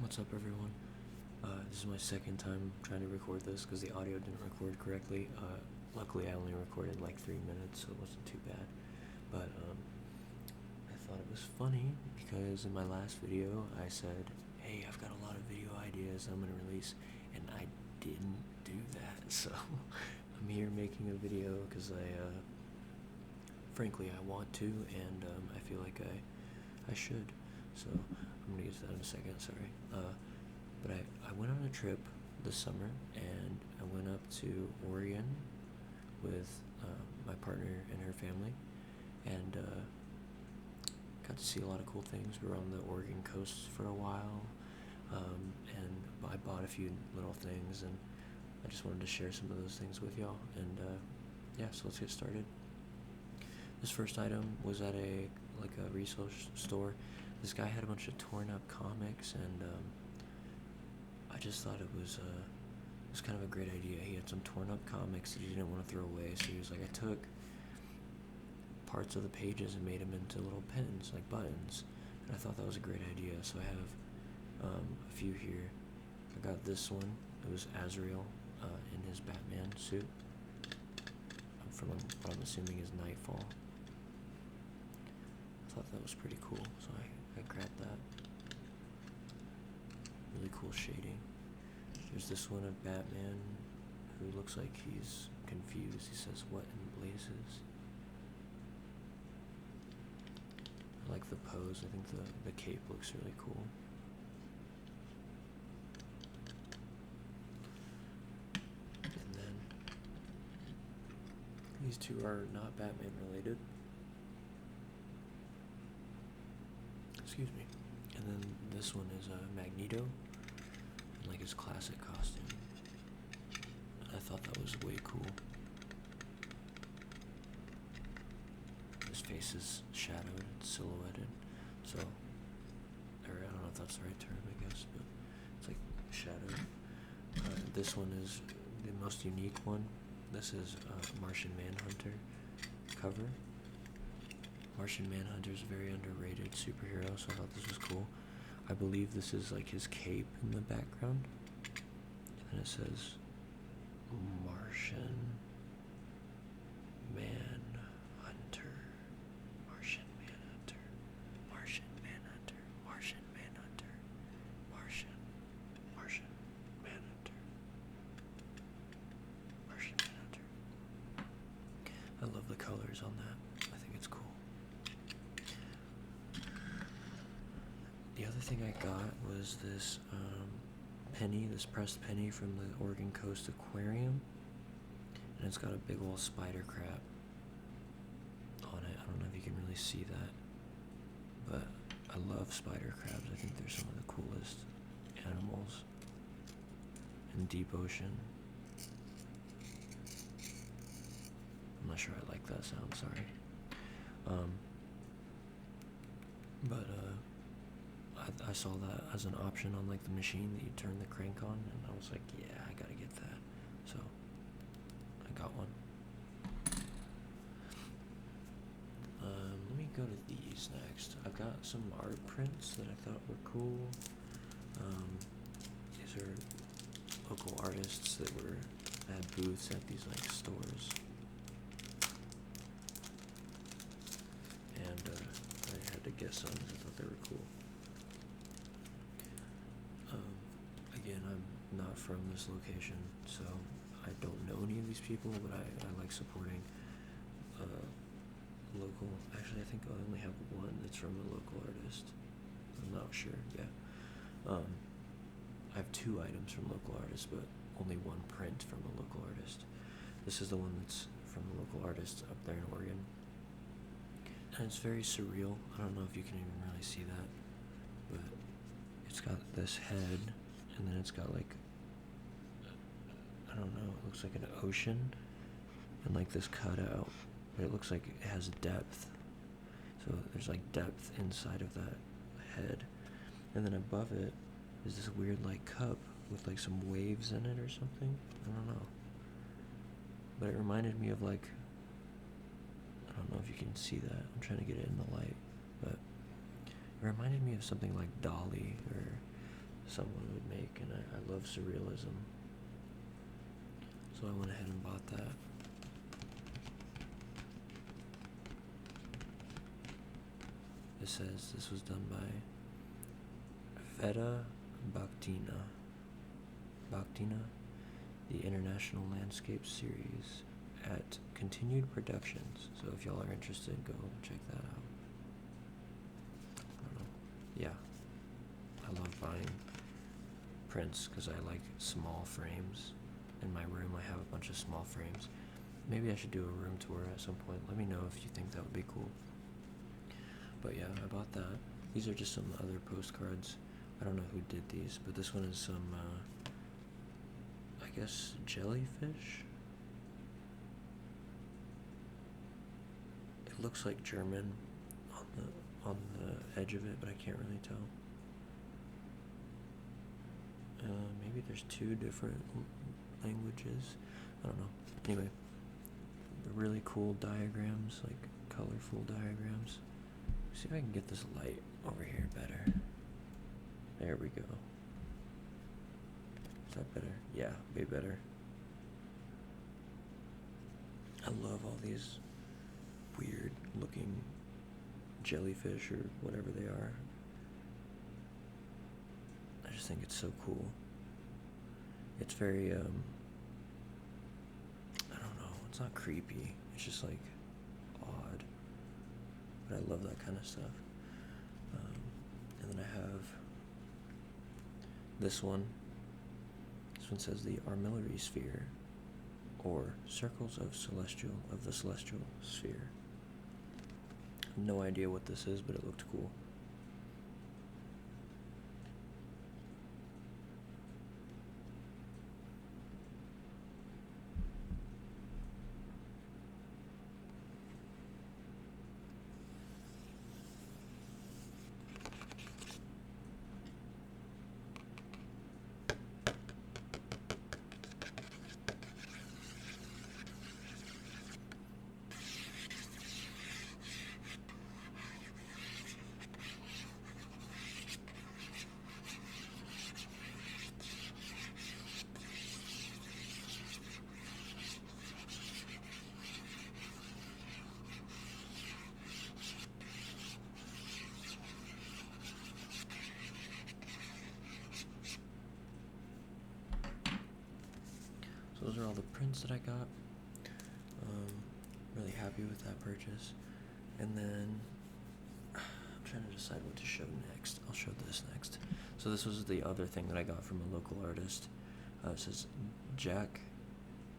What's up, everyone? This is my second time trying to record this because the audio didn't record correctly. Luckily, I only recorded like 3 minutes, so it wasn't too bad. But I thought it was funny because in my last video, I said, hey, I've got a lot of video ideas I'm going to release, and I didn't do that. So I'm here making a video because frankly, I want to, and I feel like I should. So I'm gonna get to that in a second. Sorry. But I went on a trip this summer, and I went up to Oregon with my partner and her family, and got to see a lot of cool things. We were on the Oregon coast for a while, and I bought a few little things, and I just wanted to share some of those things with y'all. And yeah, so let's get started. This first item was at a resource store. This guy had a bunch of torn up comics, and I just thought it was kind of a great idea. He had some torn up comics that he didn't want to throw away, so he was like, I took parts of the pages and made them into little pins, like buttons, and I thought that was a great idea. So I have a few here. I got this one. It was Azrael in his Batman suit from what I'm assuming is Nightfall. I thought that was pretty cool, so I grabbed that. Really cool shading. There's this one of Batman who looks like he's confused. He says, "What in blazes?" I like the pose. I think the cape looks really cool. And then these two are not Batman related. Excuse me. And then this one is Magneto, in like his classic costume. I thought that was way cool. His face is shadowed and silhouetted, so, or I don't know if that's the right term, I guess, but it's like shadowed. This one is the most unique one. This is Martian Manhunter cover. Martian Manhunter is a very underrated superhero, so I thought this was cool. I believe this is like his cape in the background, and it says Martian Manhunter, Martian Manhunter, Martian Manhunter, Martian Manhunter, Martian Manhunter, Martian Manhunter. I love the colors on that. I think it's cool. The other thing I got was this penny, this pressed penny from the Oregon Coast Aquarium, and it's got a big old spider crab on it. I don't know if you can really see that, but I love spider crabs. I think they're some of the coolest animals in deep ocean. I'm not sure I like that sound, sorry. But I saw that as an option on like the machine that you turn the crank on, and I was like, yeah, I gotta get that. So I got one. Let me go to these next. I've got some art prints that I thought were cool. These are local artists that had booths at these like stores, and I had to get some because I thought they were cool. Again, I'm not from this location, so I don't know any of these people, but I like supporting local. Actually, I think I only have one that's from a local artist. I'm not sure. Yeah. I have 2 items from local artists, but only one print from a local artist. This is the one that's from a local artist up there in Oregon, and it's very surreal. I don't know if you can even really see that, but it's got this head, and then it's got like, I don't know, it looks like an ocean, and like this cutout, but it looks like it has depth. So there's like depth inside of that head, and then above it is this weird like cup with like some waves in it or something. I don't know, but it reminded me of like, I don't know if you can see that. I'm trying to get it in the light, but it reminded me of something like Dolly or someone would make, and I love surrealism. So I went ahead and bought that. It says this was done by Veda Bhaktina, the International Landscape Series at Continued Productions. So if y'all are interested, go check that out. I don't know. Yeah, I love buying prints because I like small frames. In my room, I have a bunch of small frames. Maybe I should do a room tour at some point. Let me know if you think that would be cool. But yeah, I bought that. These are just some other postcards. I don't know who did these, but this one is some, I guess, jellyfish? It looks like German on the edge of it, but I can't really tell. Maybe there's two different languages. I don't know. Anyway, the really cool diagrams, like colorful diagrams. See if I can get this light over here better. There we go. Is that better? Yeah, way better. I love all these weird looking jellyfish or whatever they are. I just think it's so cool. It's very, I don't know, it's not creepy. It's just like odd. But I love that kind of stuff. And then I have this one. This one says the armillary sphere, or circles of the celestial sphere. No idea what this is, but it looked cool. So those are all the prints that I got. Really happy with that purchase. And then I'm trying to decide what to show next. I'll show this next. So this was the other thing that I got from a local artist. It says Jack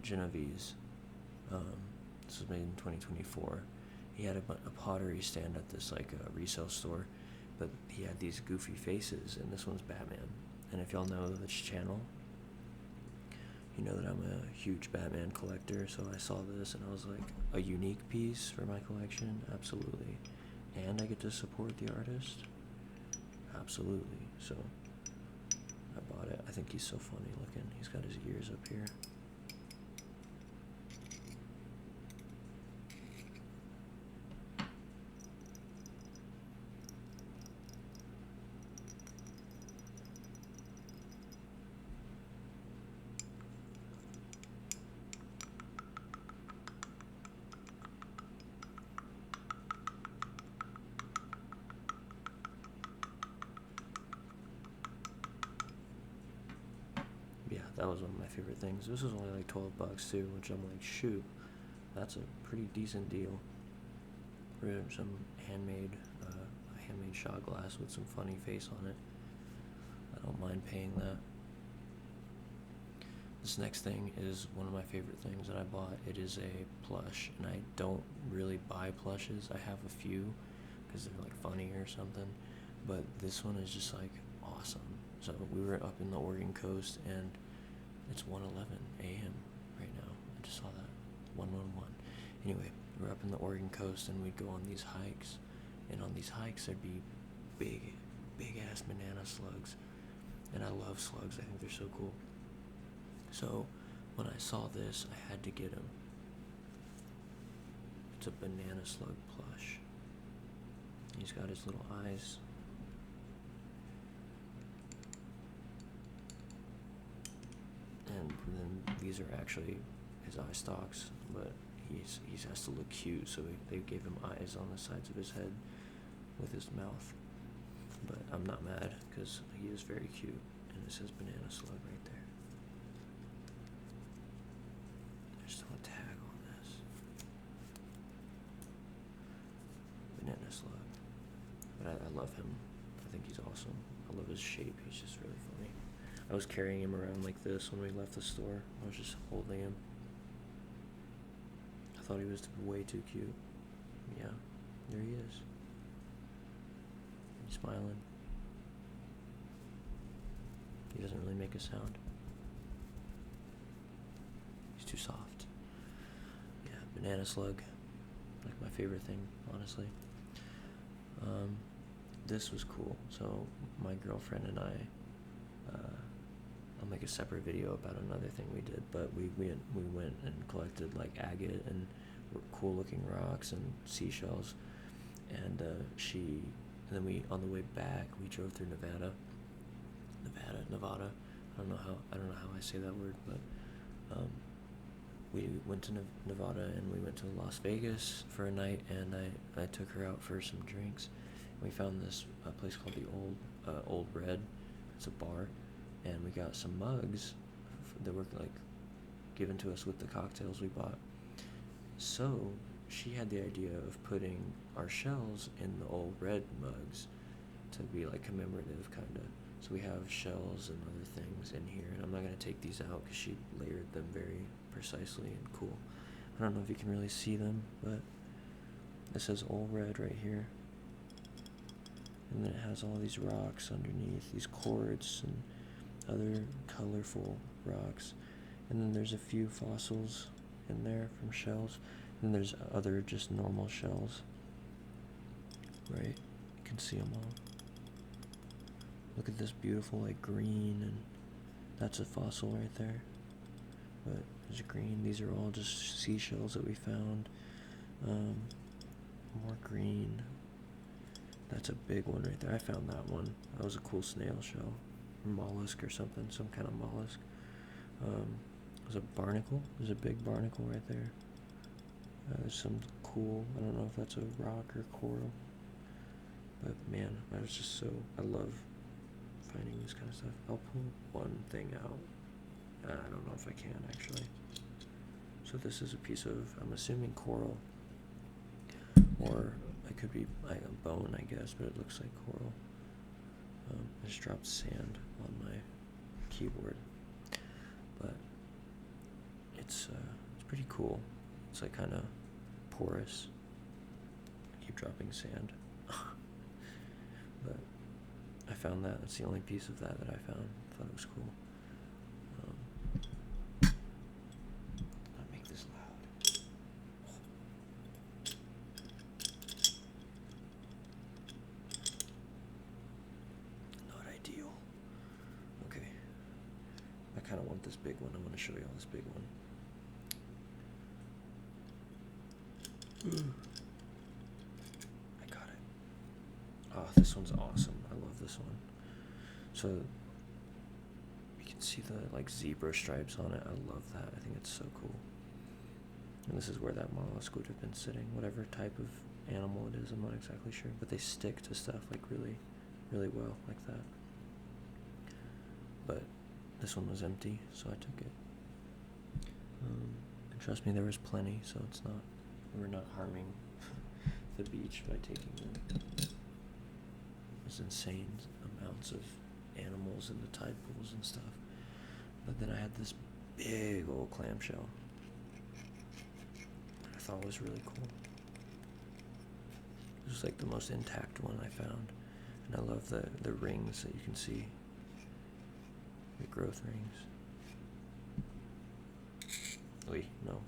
Genovese. This was made in 2024. He had a pottery stand at this like resale store, but he had these goofy faces, and this one's Batman. And if y'all know this channel, you know that I'm a huge Batman collector, so I saw this and I was like, a unique piece for my collection? Absolutely. And I get to support the artist? Absolutely. So I bought it. I think he's so funny looking. He's got his ears up here. Yeah, that was one of my favorite things. This was only like $12 too, which I'm like, shoot, that's a pretty decent deal. For some handmade shot glass with some funny face on it. I don't mind paying that. This next thing is one of my favorite things that I bought. It is a plush, and I don't really buy plushes. I have a few because they're like funny or something, but this one is just like awesome. So we were up in the Oregon coast, and it's 1:11 a.m. right now. I just saw that. 1:11. Anyway, we're up in the Oregon coast, and we'd go on these hikes, and on these hikes there'd be big ass banana slugs, and I love slugs. I think they're so cool. So when I saw this, I had to get him. It's a banana slug plush. He's got his little eyes. these are actually his eye stalks, but he has to look cute, so they gave him eyes on the sides of his head with his mouth. But I'm not mad, because he is very cute, and it says banana slug right there. There's still a tag on this. Banana slug. But I love him. I think he's awesome. I love his shape. He's just really funny. I was carrying him around like this when we left the store. I was just holding him. I thought he was way too cute. Yeah, there he is. He's smiling. He doesn't really make a sound. He's too soft. Yeah, banana slug. Like my favorite thing, honestly. This was cool. So my girlfriend and I, I'll make a separate video about another thing we did, but we went and collected like agate and cool looking rocks and seashells, and then we, on the way back, we drove through Nevada. I don't know how I say that word, but we went to Nevada, and we went to Las Vegas for a night, and I took her out for some drinks. We found this place called the Old Red. It's a bar, and we got some mugs that were like given to us with the cocktails we bought. So she had the idea of putting our shells in the Old Red mugs to be like commemorative, kind of. So we have shells and other things in here, and I'm not going to take these out because she layered them very precisely and cool. I don't know if you can really see them, but it says Old Red right here. And then it has all these rocks underneath, these quartz and other colorful rocks. And then there's a few fossils in there from shells. And there's other just normal shells. Right? You can see them all. Look at this beautiful like green, and that's a fossil right there. But there's green. These are all just seashells that we found. More green. That's a big one right there. I found that one. That was a cool snail shell. Mollusk or something. Some kind of mollusk. There's a barnacle. There's a big barnacle right there. There's some cool, I don't know if that's a rock or coral. But man, I love finding this kind of stuff. I'll pull one thing out. I don't know if I can actually. So this is a piece of, I'm assuming coral. Or it could be like a bone, I guess, but it looks like coral. I just dropped sand on my keyboard, but it's pretty cool. It's like kind of porous. I keep dropping sand, but I found that. That's the only piece of that I found. I thought it was cool. I'll make this loud. Ideal. Okay. I kind of want this big one. I want to show you all this big one. I got it. Oh, this one's awesome. I love this one. So you can see the like zebra stripes on it. I love that. I think it's so cool. And this is where that mollusk would have been sitting. Whatever type of animal it is, I'm not exactly sure. But they stick to stuff like really, really well like that. But this one was empty, so I took it. And trust me, there was plenty, so we're not harming the beach by taking them. There's insane amounts of animals in the tide pools and stuff. But then I had this big old clamshell that I thought was really cool. It was like the most intact one I found. And I love the rings that you can see. The growth rings. Wait, no.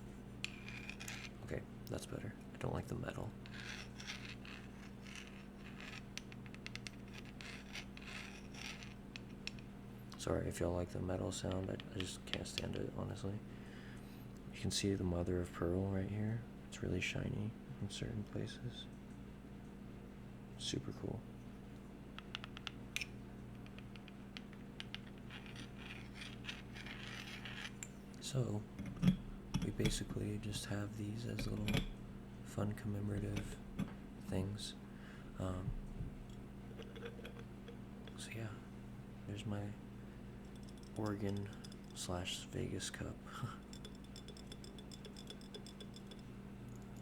Okay, that's better. I don't like the metal. Sorry if y'all like the metal sound. I just can't stand it, honestly. You can see the mother of pearl right here. It's really shiny in certain places. Super cool. So, we basically just have these as little fun commemorative things. So yeah, there's my Oregon / Vegas cup.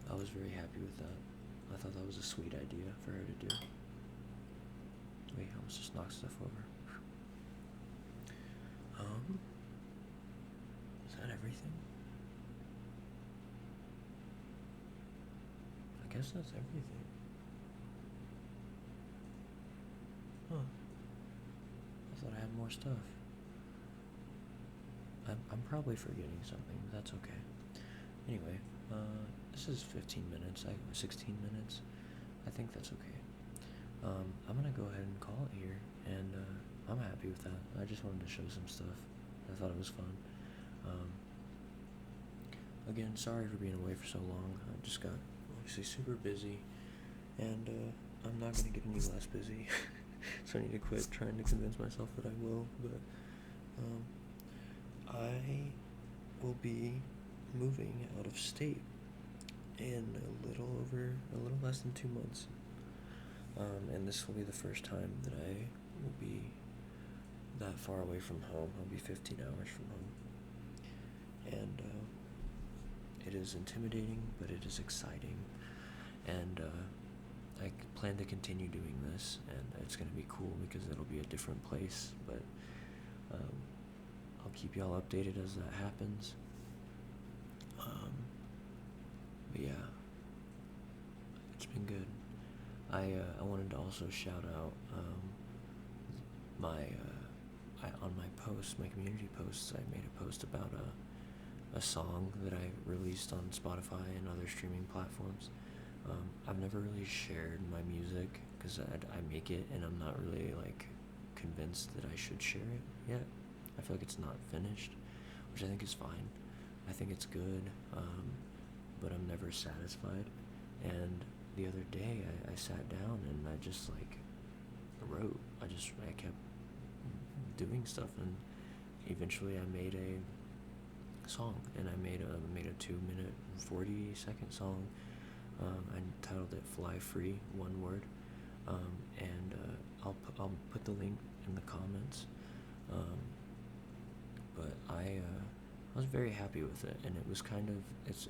I was very happy with that. I thought that was a sweet idea for her to do. Wait, I almost just knocked stuff over. Is that everything? I guess that's everything. Huh. I thought I had more stuff. I'm probably forgetting something, but that's okay. Anyway, this is 15 minutes, 16 minutes. I think that's okay. I'm gonna go ahead and call it here, and I'm happy with that. I just wanted to show some stuff. I thought it was fun. Again, sorry for being away for so long. I just got obviously super busy, and I'm not gonna get any less busy. So I need to quit trying to convince myself that I will. But I will be moving out of state in a little less than 2 months. And this will be the first time that I will be that far away from home. I'll be 15 hours from home. And it is intimidating, but it is exciting. And I plan to continue doing this, and it's going to be cool because it'll be a different place. But I'll keep y'all updated as that happens. But yeah, it's been good. I wanted to also shout out on my posts, my community posts. I made a post about a song that I released on Spotify and other streaming platforms. I've never really shared my music because I make it and I'm not really like convinced that I should share it yet. I feel like it's not finished, which I think is fine. I think it's good, but I'm never satisfied. And the other day I sat down and I just like wrote. I kept doing stuff, and eventually I made a song, and I made a 2-minute 40-second song. I titled it "Fly Free," one word, and I'll put the link in the comments. But I was very happy with it, and it was kind of it's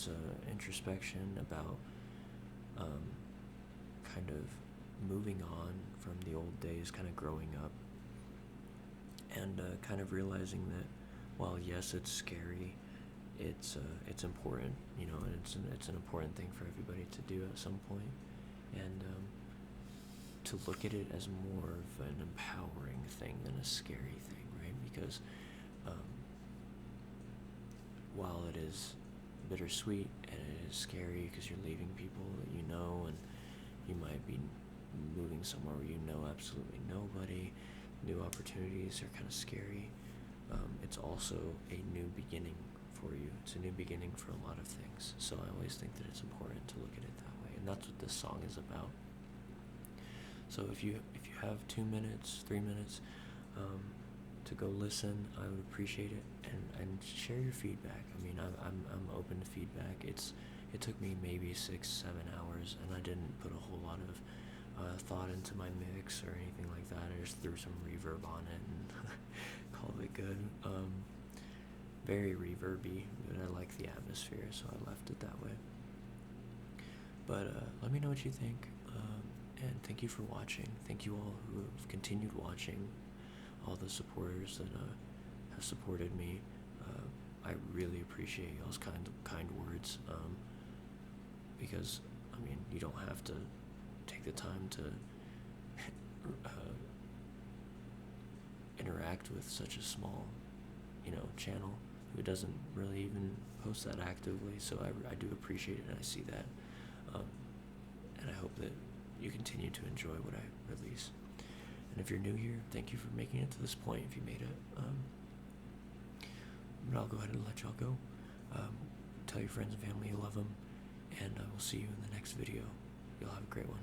a introspection about kind of moving on from the old days, kind of growing up, and kind of realizing that while yes, it's scary, it's important, and it's an important thing for everybody to do at some point, and to look at it as more of an empowering thing than a scary thing, right? Because while it is bittersweet and it is scary because you're leaving people that you know, and you might be moving somewhere where you know absolutely nobody, new opportunities are kind of scary. It's also a new beginning for you. It's a new beginning for a lot of things. So I always think that it's important to look at it that way, and that's what this song is about. So if you have 2 minutes, 3 minutes to go listen, I would appreciate it, and share your feedback. I mean, I'm open to feedback. It took me maybe 6-7 hours, and I didn't put a whole lot of thought into my mix or anything like that. I just threw some reverb on it and called it good. Very reverby, but I like the atmosphere, so I left it that way. But let me know what you think, and thank you for watching. Thank you all who have continued watching, all the supporters that have supported me. I really appreciate y'all's kind words, because I mean, you don't have to take the time to interact with such a small, channel who doesn't really even post that actively. So I do appreciate it, and I see that, and I hope that you continue to enjoy what I release. And if you're new here, thank you for making it to this point. If you made it, but I'll go ahead and let y'all go. Tell your friends and family you love them, and I will see you in the next video. You'll have a great one.